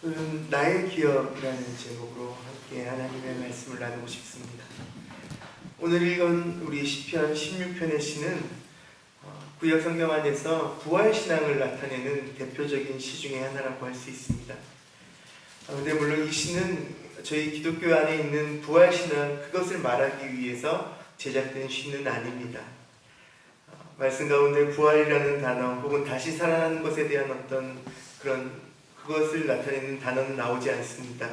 오늘은 나의 기억이라는 제목으로 함께 하나님의 말씀을 나누고 싶습니다. 오늘 읽은 우리 시편 16편의 시는 구약 성경 안에서 부활 신앙을 나타내는 대표적인 시 중에 하나라고 할 수 있습니다. 그런데 물론 이 시는 저희 기독교 안에 있는 부활 신앙 그것을 말하기 위해서 제작된 시는 아닙니다. 말씀 가운데 부활이라는 단어 혹은 다시 살아나는 것에 대한 어떤 그것을 나타내는 단어는 나오지 않습니다.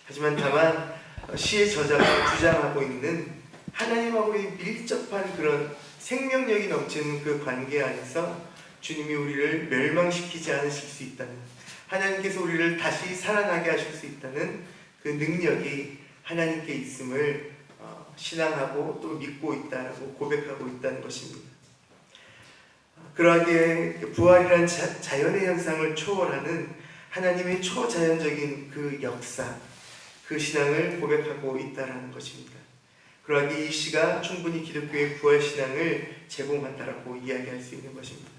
하지만 다만 시의 저자가 주장하고 있는 하나님하고의 밀접한 그런 생명력이 넘치는 그 관계 안에서 주님이 우리를 멸망시키지 않으실 수 있다는, 하나님께서 우리를 다시 살아나게 하실 수 있다는 그 능력이 하나님께 있음을 신앙하고 또 믿고 있다고 고백하고 있다는 것입니다. 그러하게 부활이란 자연의 현상을 초월하는 하나님의 초자연적인 그 역사, 그 신앙을 고백하고 있다는 것입니다. 그러하게 이 시가 충분히 기독교의 부활 신앙을 제공한다라고 이야기할 수 있는 것입니다.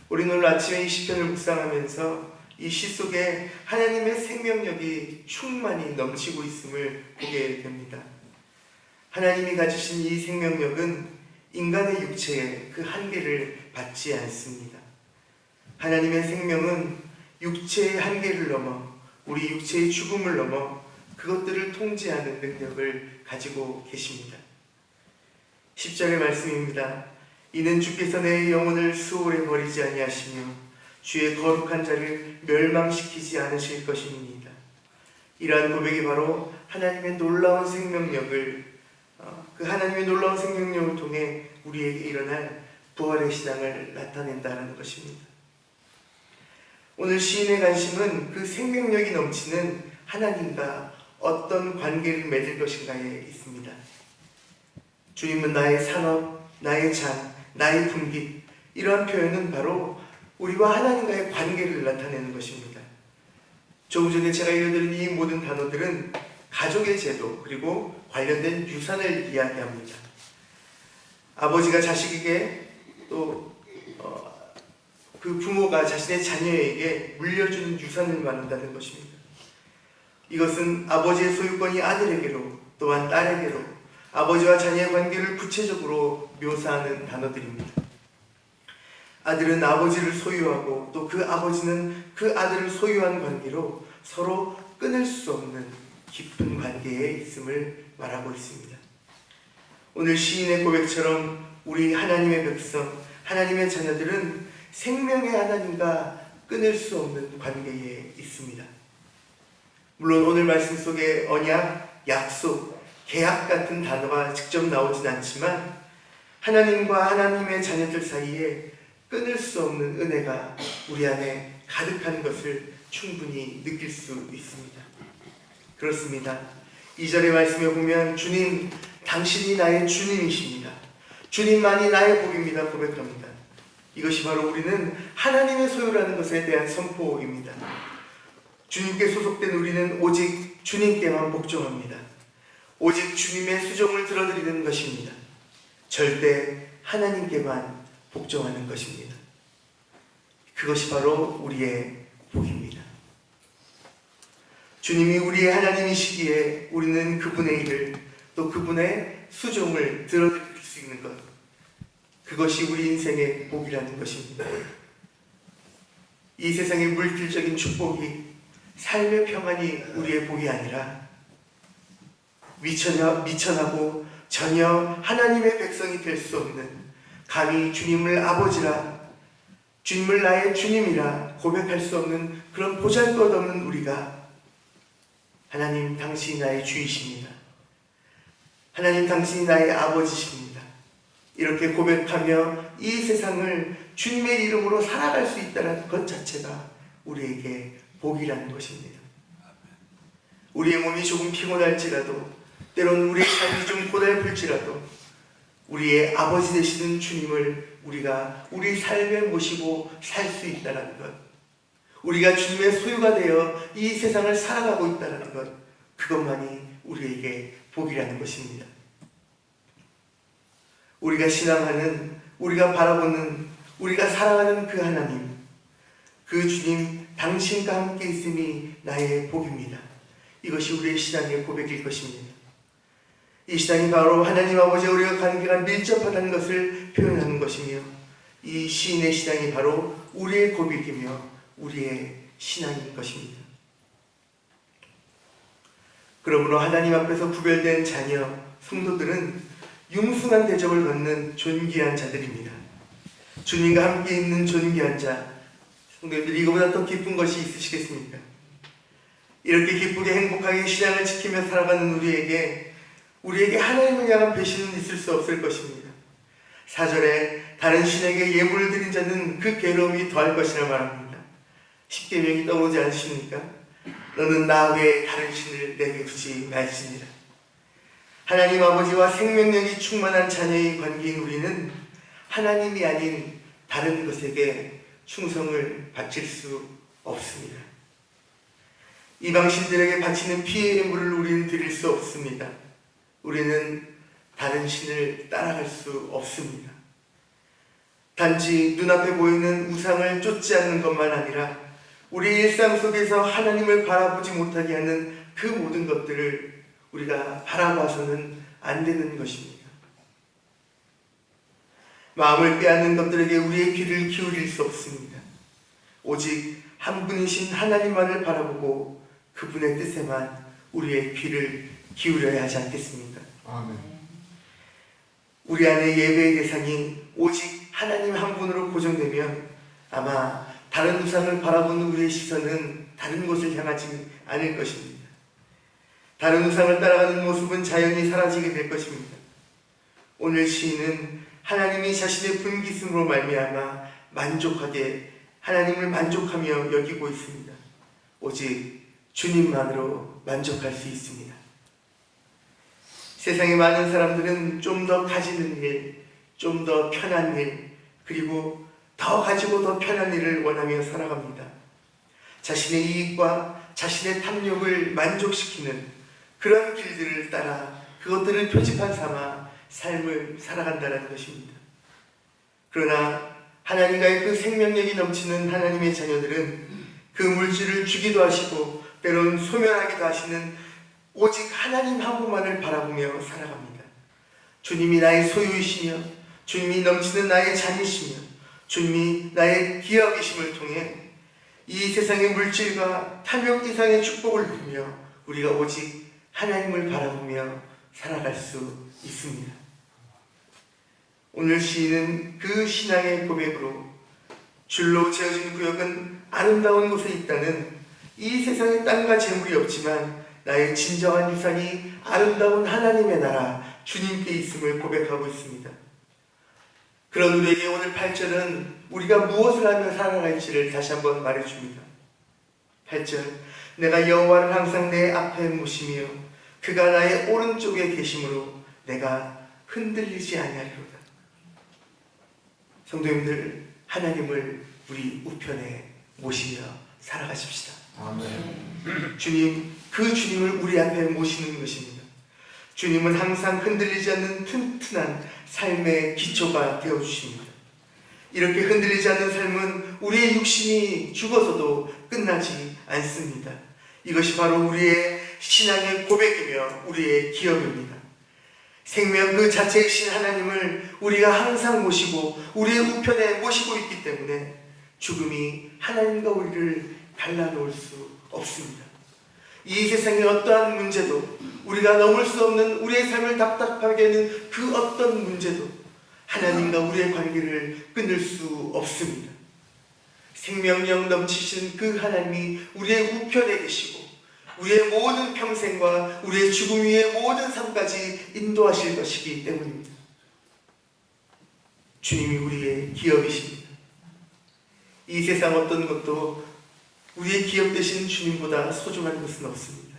우리는 오늘 아침에 이 시편을 묵상하면서 이 시 속에 하나님의 생명력이 충만히 넘치고 있음을 보게 됩니다. 하나님이 가지신 이 생명력은 인간의 육체의 그 한계를 받지 않습니다. 하나님의 생명은 육체의 한계를 넘어, 우리 육체의 죽음을 넘어 그것들을 통제하는 능력을 가지고 계십니다. 10절의 말씀입니다. 이는 주께서 내 영혼을 수월에 버리지 아니하시며 주의 거룩한 자를 멸망시키지 않으실 것입니다. 이러한 고백이 바로 하나님의 놀라운 생명력을, 그 하나님의 놀라운 생명력을 통해 우리에게 일어날 부활의 신앙을 나타낸다는 것입니다. 오늘 시인의 관심은 그 생명력이 넘치는 하나님과 어떤 관계를 맺을 것인가에 있습니다. 주님은 나의 산업, 나의 장, 나의 분깃, 이러한 표현은 바로 우리와 하나님과의 관계를 나타내는 것입니다. 조금 전에 제가 읽어드린 이 모든 단어들은 가족의 제도 그리고 관련된 유산을 이야기합니다. 아버지가 자식에게 또 그 부모가 자신의 자녀에게 물려주는 유산을 말한다는 것입니다. 이것은 아버지의 소유권이 아들에게로 또한 딸에게로 아버지와 자녀의 관계를 구체적으로 묘사하는 단어들입니다. 아들은 아버지를 소유하고 또 그 아버지는 그 아들을 소유한 관계로 서로 끊을 수 없는 깊은 관계에 있음을 말하고 있습니다. 오늘 시인의 고백처럼 우리 하나님의 백성, 하나님의 자녀들은 생명의 하나님과 끊을 수 없는 관계에 있습니다. 물론 오늘 말씀 속에 언약, 약속, 계약 같은 단어가 직접 나오진 않지만 하나님과 하나님의 자녀들 사이에 끊을 수 없는 은혜가 우리 안에 가득한 것을 충분히 느낄 수 있습니다. 그렇습니다. 2절의 말씀에 보면 주님, 당신이 나의 주님이십니다. 주님만이 나의 복입니다. 고백합니다. 이것이 바로 우리는 하나님의 소유라는 것에 대한 선포입니다. 주님께 소속된 우리는 오직 주님께만 복종합니다. 오직 주님의 수종을 들어드리는 것입니다. 절대 하나님께만 복종하는 것입니다. 그것이 바로 우리의 복입니다. 주님이 우리의 하나님이시기에 우리는 그분의 일을 또 그분의 수종을 들어드릴 수 있는 것, 그것이 우리 인생의 복이라는 것입니다. 이 세상의 물질적인 축복이, 삶의 평안이 우리의 복이 아니라 미천하고 전혀 하나님의 백성이 될 수 없는, 감히 주님을 아버지라, 주님을 나의 주님이라 고백할 수 없는 그런 보잘것없는 우리가 하나님 당신이 나의 주이십니다. 하나님 당신이 나의 아버지십니다. 이렇게 고백하며 이 세상을 주님의 이름으로 살아갈 수 있다는 것 자체가 우리에게 복이라는 것입니다. 우리의 몸이 조금 피곤할지라도, 때로는 우리의 삶이 좀 고달플지라도 우리의 아버지 되시는 주님을 우리가 우리 삶에 모시고 살 수 있다는 것, 우리가 주님의 소유가 되어 이 세상을 살아가고 있다는 것, 그것만이 우리에게 복이라는 것입니다. 우리가 신앙하는, 우리가 바라보는, 우리가 사랑하는 그 하나님, 그 주님 당신과 함께 있음이 나의 복입니다. 이것이 우리의 신앙의 고백일 것입니다. 이 신앙이 바로 하나님 아버지와 우리가 관계가 밀접하다는 것을 표현하는 것이며, 이 시인의 신앙이 바로 우리의 고백이며 우리의 신앙인 것입니다. 그러므로 하나님 앞에서 구별된 자녀, 성도들은 융숭한 대접을 받는 존귀한 자들입니다. 주님과 함께 있는 존귀한 자, 성도님들, 이거보다 더 기쁜 것이 있으시겠습니까? 이렇게 기쁘게 행복하게 신앙을 지키며 살아가는 우리에게 하나님을 향한 배신은 있을 수 없을 것입니다. 4절에 다른 신에게 예물을 드린 자는 그 괴로움이 더할 것이라 말합니다. 십계명이 떠오르지 않으십니까? 너는 나 외에 다른 신을 내게 두지 말지니라. 하나님 아버지와 생명력이 충만한 자녀의 관계인 우리는 하나님이 아닌 다른 것에게 충성을 바칠 수 없습니다. 이방신들에게 바치는 피의 예물을 우리는 드릴 수 없습니다. 우리는 다른 신을 따라갈 수 없습니다. 단지 눈앞에 보이는 우상을 쫓지 않는 것만 아니라 우리 일상 속에서 하나님을 바라보지 못하게 하는 그 모든 것들을 우리가 바라봐서는 안 되는 것입니다. 마음을 빼앗는 것들에게 우리의 귀를 기울일 수 없습니다. 오직 한 분이신 하나님만을 바라보고 그분의 뜻에만 우리의 귀를 기울여야 하지 않겠습니까? 아멘. 우리 안에 예배의 대상이 오직 하나님 한 분으로 고정되면 아마 다른 우상을 바라보는 우리의 시선은 다른 곳을 향하지 않을 것입니다. 다른 우상을 따라가는 모습은 자연히 사라지게 될 것입니다. 오늘 시인은 하나님이 자신의 분깃으로 말미암아 만족하게 하나님을 만족하며 여기고 있습니다. 오직 주님만으로 만족할 수 있습니다. 세상의 많은 사람들은 좀 더 가지는 일, 좀 더 편한 일, 그리고 더 가지고 더 편한 일을 원하며 살아갑니다. 자신의 이익과 자신의 탐욕을 만족시키는 그런 길들을 따라 그것들을 표지판 삼아 삶을 살아간다는 것입니다. 그러나 하나님과의 그 생명력이 넘치는 하나님의 자녀들은 그 물질을 주기도 하시고 때로는 소멸하기도 하시는 오직 하나님 한 분만을 바라보며 살아갑니다. 주님이 나의 소유이시며 주님이 넘치는 나의 잔이시며 주님이 나의 기업이심을 통해 이 세상의 물질과 탐욕 이상의 축복을 누리며 우리가 오직 하나님을 바라보며 살아갈 수 있습니다. 오늘 시인은 그 신앙의 고백으로 줄로 재어진 구역은 아름다운 곳에 있다는 이 세상에 땅과 재물이 없지만 나의 진정한 유산이 아름다운 하나님의 나라 주님께 있음을 고백하고 있습니다. 그런 우리에게 오늘 8절은 우리가 무엇을 하며 살아갈지를 다시 한번 말해줍니다. 8절, 내가 여호와를 항상 내 앞에 모시며 그가 나의 오른쪽에 계심으로 내가 흔들리지 아니하리로다. 성도님들, 하나님을 우리 우편에 모시며 살아가십시다. 아멘. 주님, 그 주님을 우리 앞에 모시는 것입니다. 주님은 항상 흔들리지 않는 튼튼한 삶의 기초가 되어주십니다. 이렇게 흔들리지 않는 삶은 우리의 육신이 죽어서도 끝나지 않습니다. 이것이 바로 우리의 신앙의 고백이며 우리의 기업입니다. 생명 그 자체이신 하나님을 우리가 항상 모시고 우리의 우편에 모시고 있기 때문에 죽음이 하나님과 우리를 갈라놓을 수 없습니다. 이 세상의 어떠한 문제도, 우리가 넘을 수 없는 우리의 삶을 답답하게 하는 그 어떤 문제도 하나님과 우리의 관계를 끊을 수 없습니다. 생명력 넘치신 그 하나님이 우리의 우편에 계시고 우리의 모든 평생과 우리의 죽음 위의 모든 삶까지 인도하실 것이기 때문입니다. 주님이 우리의 기업이십니다. 이 세상 어떤 것도 우리의 기업 되신 주님보다 소중한 것은 없습니다.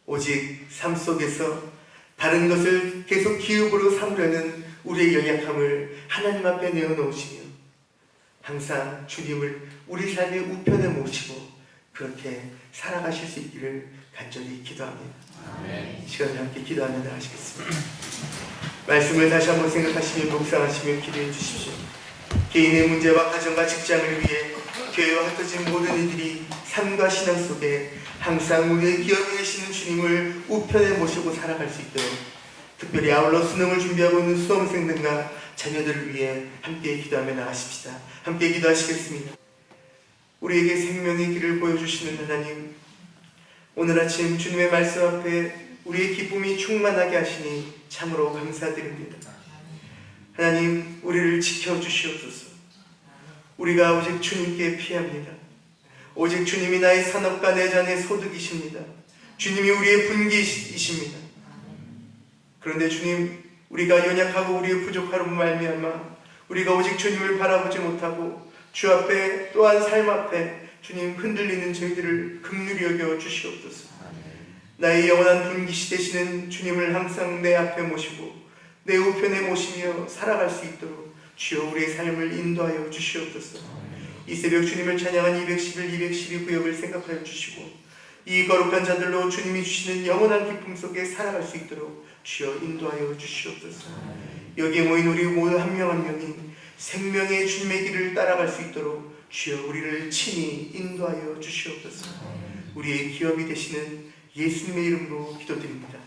오직 삶 속에서 다른 것을 계속 기업으로 삼으려는 우리의 연약함을 하나님 앞에 내어놓으시며 항상 주님을 우리 삶의 우편에 모시고 그렇게 살아가실 수 있기를 간절히 기도합니다. 아멘. 시간을 함께 기도하며 나가시겠습니다. 말씀을 다시 한번 생각하시며 묵상하시며 기도해 주십시오. 개인의 문제와 가정과 직장을 위해 교회와 흩어진 모든 이들이 삶과 신앙 속에 항상 우리의 기업에 계시는 주님을 우편에 모시고 살아갈 수 있도록 특별히 아울러 수능을 준비하고 있는 수험생들과 자녀들을 위해 함께 기도하며 나가십시다. 함께 기도하시겠습니다. 우리에게 생명의 길을 보여주시는 하나님, 오늘 아침 주님의 말씀 앞에 우리의 기쁨이 충만하게 하시니 참으로 감사드립니다. 하나님, 우리를 지켜주시옵소서. 우리가 오직 주님께 피합니다. 오직 주님이 나의 산업과 내 자녀의 소득이십니다. 주님이 우리의 분기이십니다. 그런데 주님, 우리가 연약하고 우리의 부족함으로 말미암아 우리가 오직 주님을 바라보지 못하고 주 앞에 또한 삶 앞에 주님 흔들리는 저희들을 긍휼히 여겨 주시옵소서. 나의 영원한 분기시 되시는 주님을 항상 내 앞에 모시고 내 우편에 모시며 살아갈 수 있도록 주여 우리의 삶을 인도하여 주시옵소서. 이 새벽 주님을 찬양한 211, 212 구역을 생각하여 주시고 이 거룩한 자들로 주님이 주시는 영원한 기쁨 속에 살아갈 수 있도록 주여 인도하여 주시옵소서. 여기에 모인 우리 모두 한 명 한 명이 생명의 주님의 길을 따라갈 수 있도록 주여 우리를 친히 인도하여 주시옵소서. 우리의 기업이 되시는 예수님의 이름으로 기도드립니다.